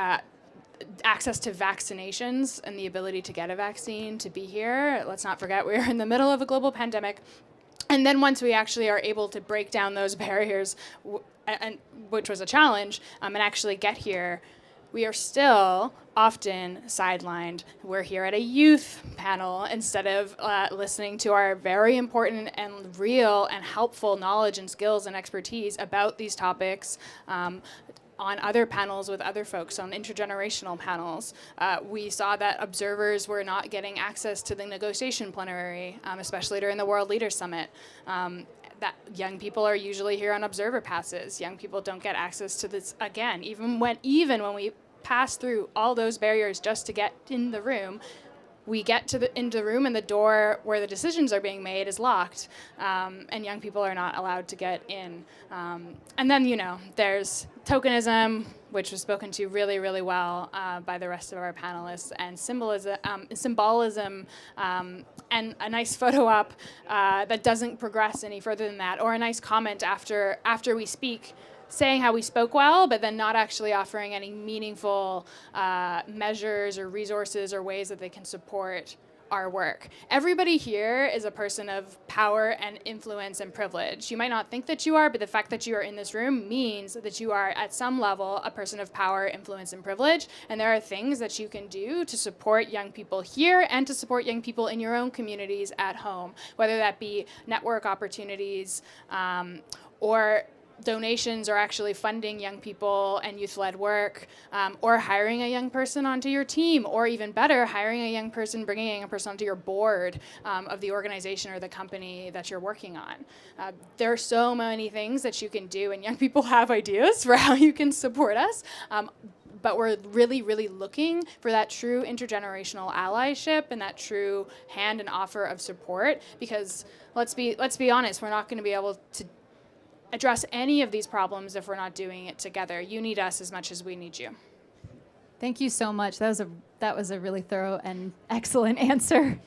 access to vaccinations and the ability to get a vaccine, to be here. Let's not forget we're in the middle of a global pandemic. And then once we actually are able to break down those barriers, and which was a challenge, and actually get here, we are still often sidelined. We're here at a youth panel instead of listening to our very important and real and helpful knowledge and skills and expertise about these topics on other panels with other folks, on intergenerational panels. We saw that observers were not getting access to the negotiation plenary, especially during the World Leaders Summit. That young people are usually here on observer passes. Young people don't get access to this, again, even when we pass through all those barriers just to get in the room, we get into the room and the door where the decisions are being made is locked, and young people are not allowed to get in. And then, there's tokenism. which was spoken to really, really well by the rest of our panelists, and symbolism, and a nice photo op that doesn't progress any further than that, or a nice comment after we speak, saying how we spoke well, but then not actually offering any meaningful measures or resources or ways that they can support our work. Everybody here is a person of power and influence and privilege. You might not think that you are, but the fact that you are in this room means that you are at some level a person of power, influence, and privilege. And there are things that you can do to support young people here and to support young people in your own communities at home, whether that be network opportunities or donations, or actually funding young people and youth-led work, or hiring a young person onto your team, or even better, hiring a young person, bringing a young person onto your board of the organization or the company that you're working on. There are so many things that you can do, and young people have ideas for how you can support us. But we're really, really looking for that true intergenerational allyship and that true hand and offer of support, because let's be honest, we're not going to be able to address any of these problems if we're not doing it together. You need us as much as we need you. Thank you so much. That was a really thorough and excellent answer.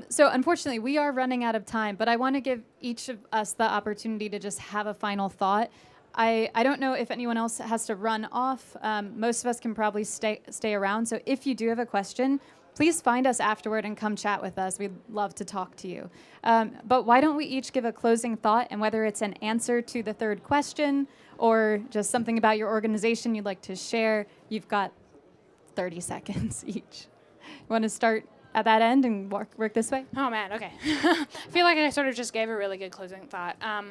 So unfortunately, we are running out of time, but I want to give each of us the opportunity to just have a final thought. I don't know if anyone else has to run off. Most of us can probably stay around. So if you do have a question, please find us afterward and come chat with us. We'd love to talk to you. But why don't we each give a closing thought, and whether it's an answer to the third question or just something about your organization you'd like to share, you've got 30 seconds each. You want to start at that end and work this way? Oh man, okay. I feel like I sort of just gave a really good closing thought. I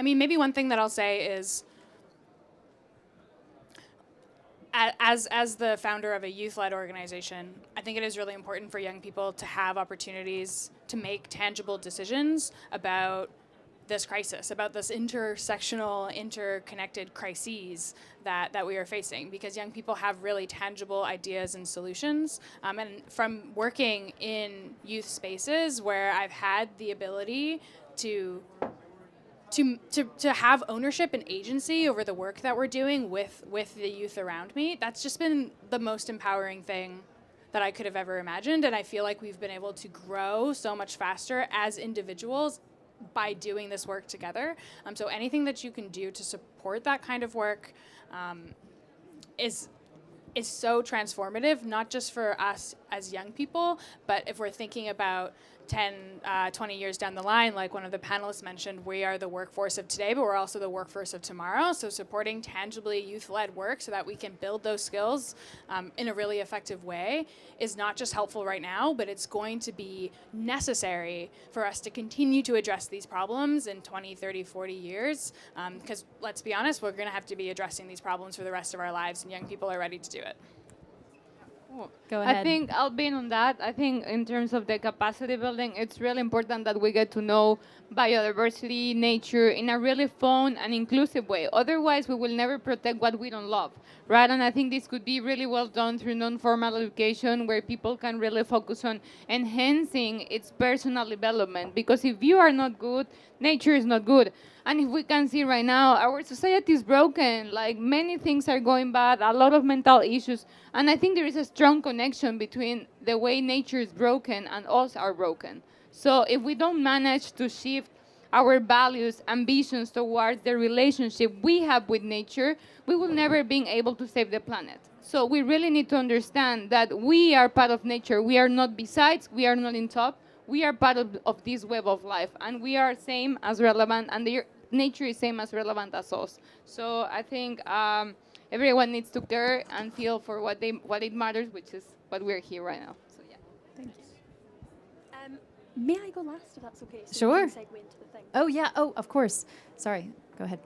mean, maybe one thing that I'll say is, as the founder of a youth-led organization, I think it is really important for young people to have opportunities to make tangible decisions about this crisis, about this intersectional, interconnected crises that we are facing, because young people have really tangible ideas and solutions. And from working in youth spaces where I've had the ability to have ownership and agency over the work that we're doing with the youth around me, that's just been the most empowering thing that I could have ever imagined. And I feel like we've been able to grow so much faster as individuals by doing this work together. So anything that you can do to support that kind of work is so transformative, not just for us as young people, but if we're thinking about 10, 20 years down the line, like one of the panelists mentioned, we are the workforce of today, but we're also the workforce of tomorrow. So supporting tangibly youth-led work so that we can build those skills in a really effective way is not just helpful right now, but it's going to be necessary for us to continue to address these problems in 20, 30, 40 years. Because let's be honest, we're going to have to be addressing these problems for the rest of our lives, and young people are ready to do it. Go ahead. I think I'll be in on that. I think in terms of the capacity building, it's really important that we get to know biodiversity, nature in a really fun and inclusive way. Otherwise, we will never protect what we don't love, right? And I think this could be really well done through non-formal education, where people can really focus on enhancing its personal development. Because if you are not good, nature is not good. And if we can see right now, our society is broken. Like, many things are going bad, a lot of mental issues. And I think there is a strong connection between the way nature is broken and us are broken. So if we don't manage to shift our values, ambitions towards the relationship we have with nature, we will never be able to save the planet. So we really need to understand that we are part of nature. We are not besides, we are not in top. We are part of this web of life, and we are same as relevant, and the nature is same as relevant as us. So I think everyone needs to care and feel for what it matters, which is what we're here right now. So yeah. Thank you. May I go last, if that's okay? So Sure. we can segue into the thing. Oh, yeah. Oh, of course. Sorry. Go ahead.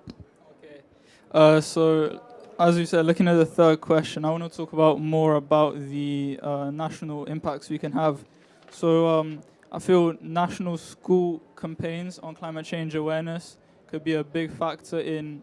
Okay. So, as you said, looking at the third question, I want to talk more about the national impacts we can have. So, I feel national school campaigns on climate change awareness could be a big factor in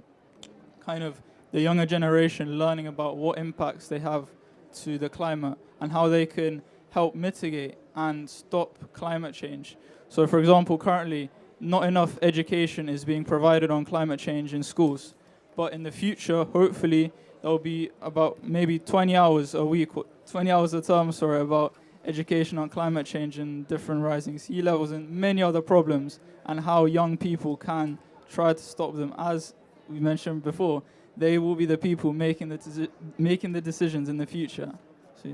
kind of the younger generation learning about what impacts they have to the climate and how they can help mitigate and stop climate change. So, for example, currently, not enough education is being provided on climate change in schools. but in the future, hopefully, there will be about maybe 20 hours a week, 20 hours a term, about education on climate change and different rising sea levels and many other problems, and how young people can try to stop them. As we mentioned before, they will be the people making the decisions in the future. So,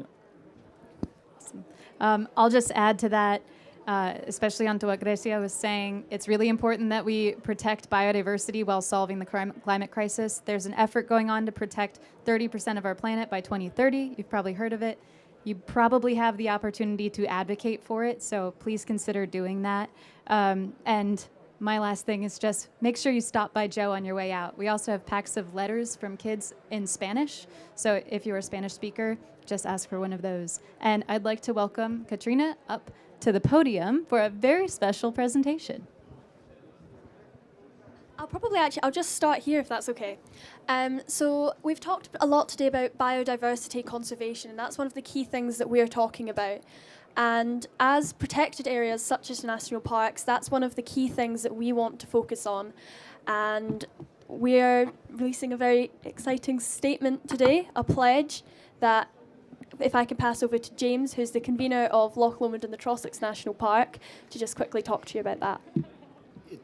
yeah. I'll just add to that, especially onto what Grecia was saying. It's really important that we protect biodiversity while solving the climate crisis. There's an effort going on to protect 30% of our planet by 2030. You've probably heard of it. You probably have the opportunity to advocate for it, so please consider doing that. And my last thing is just make sure you stop by Joe on your way out. We also have packs of letters from kids in Spanish, so if you're a Spanish speaker, just ask for one of those. And I'd like to welcome Katrina up to the podium for a very special presentation. I'll just start here if that's okay. So we've talked a lot today about biodiversity conservation, and that's one of the key things that we're talking about. And as protected areas such as national parks, that's one of the key things that we want to focus on. And we're releasing a very exciting statement today, a pledge that, if I can pass over to James, who's the convener of Loch Lomond and the Trossex National Park, to just quickly talk to you about that.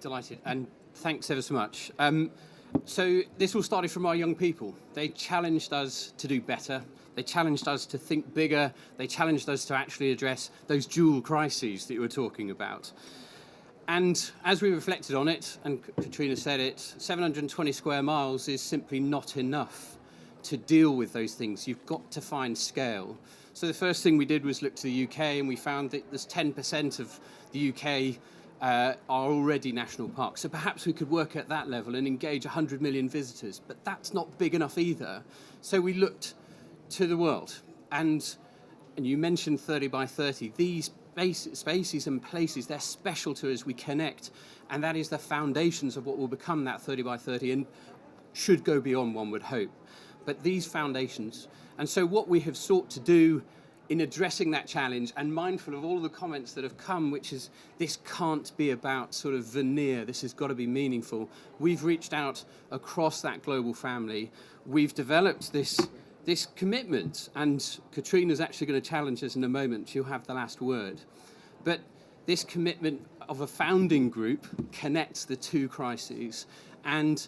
Delighted, and thanks ever so much. So this all started from our young people. They challenged us to do better. They challenged us to think bigger. They challenged us to actually address those dual crises that you were talking about. And as we reflected on it, and Katrina said it, 720 square miles is simply not enough to deal with those things. You've got to find scale. So the first thing we did was look to the UK, and we found that there's 10% of the UK are already national parks. So perhaps we could work at that level and engage 100 million visitors, but that's not big enough either. So we looked to the world, and you mentioned 30 by 30. These spaces and places, they're special to us. We connect, and that is the foundations of what will become that 30 by 30 and should go beyond, one would hope. But these foundations, and so what we have sought to do in addressing that challenge, and mindful of all the comments that have come, which is this can't be about sort of veneer, this has got to be meaningful. We've reached out across that global family. We've developed this commitment, and Katrina's actually going to challenge us in a moment. She'll have the last word. But this commitment of a founding group connects the two crises and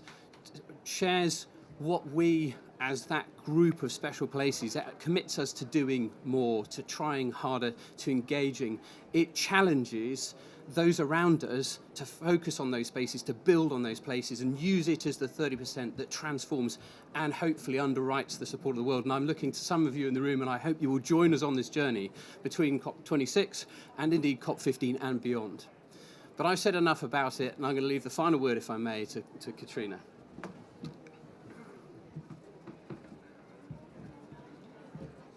shares what we, as that group of special places, that commits us to doing more, to trying harder, to engaging. It challenges those around us to focus on those spaces, to build on those places and use it as the 30% that transforms and hopefully underwrites the support of the world. And I'm looking to some of you in the room, and I hope you will join us on this journey between COP26 and indeed COP15 and beyond. But I've said enough about it, and I'm going to leave the final word, if I may, to Katrina.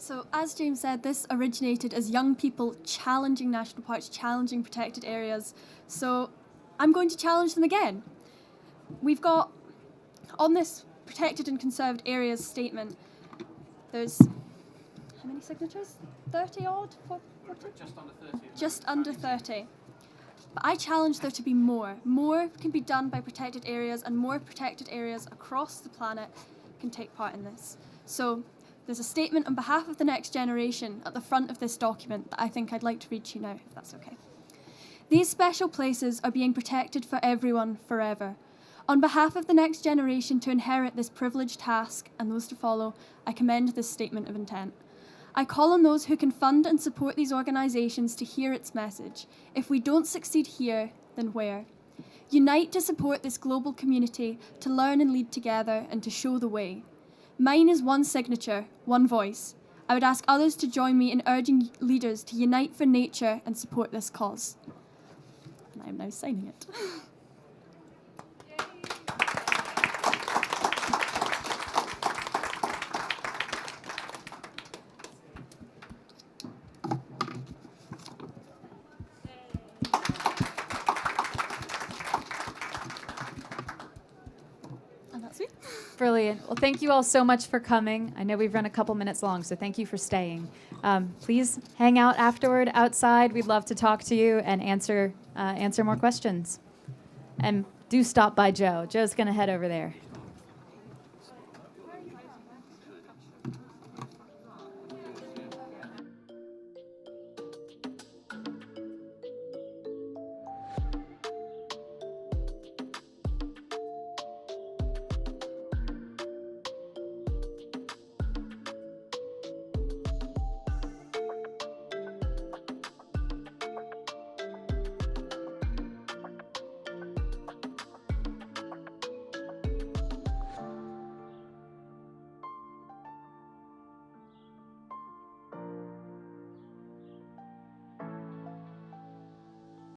So, as James said, this originated as young people challenging national parks, challenging protected areas. So, I'm going to challenge them again. We've got, on this protected and conserved areas statement, there's, how many signatures? 30 odd? 40? Just under 30. Just under 30. But I challenge there to be more. More can be done by protected areas, and more protected areas across the planet can take part in this. So, there's a statement on behalf of the next generation at the front of this document that I think I'd like to read to you now, if that's okay. These special places are being protected for everyone forever. On behalf of the next generation to inherit this privileged task and those to follow, I commend this statement of intent. I call on those who can fund and support these organisations to hear its message. If we don't succeed here, then where? Unite to support this global community, to learn and lead together, and to show the way. Mine is one signature, one voice. I would ask others to join me in urging leaders to unite for nature and support this cause. And I am now signing it. And that's me. Brilliant. Well, thank you all so much for coming. I know we've run a couple minutes long, so thank you for staying. Please hang out afterward outside. We'd love to talk to you and answer more questions. And do stop by Joe. Joe's going to head over there.